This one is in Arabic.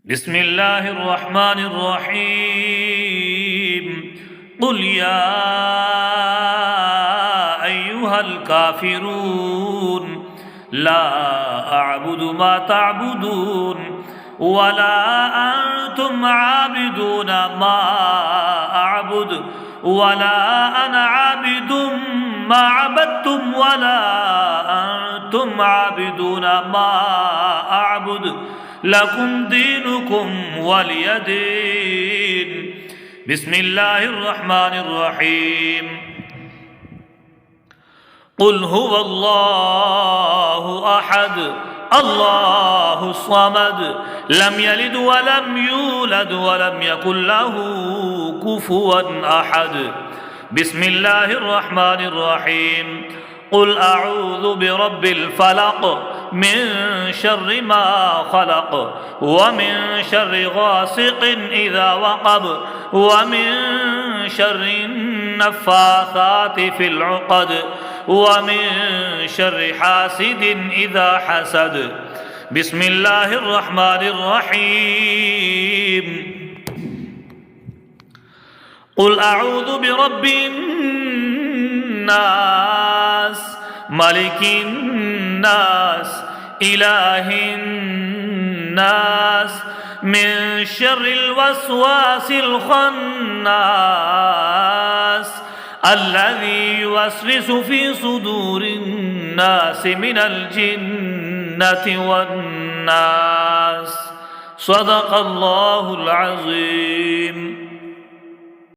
بسم الله الرحمن الرحيم قل يا أيها الكافرون لا أعبد ما تعبدون ولا أنتم عابدون ما أعبد ولا أنا عابد ما عبدتم ولا أنتم عابدون ما أعبد لكم دينكم ولي دين. بسم الله الرحمن الرحيم قل هو الله أحد الله الصمد لم يلد ولم يولد ولم يكن له كفوا أحد. بسم الله الرحمن الرحيم قل أعوذ برب الفلق من شر ما خلق ومن شر غاسق إذا وقب ومن شر النفاثات في العقد ومن شر حاسد إذا حسد. بسم الله الرحمن الرحيم قل أعوذ برب الناس ملك الناس إله الناس من شر الوسواس الخناس الذي يوسوس في صدور الناس من الجنة والناس. صدق الله العظيم.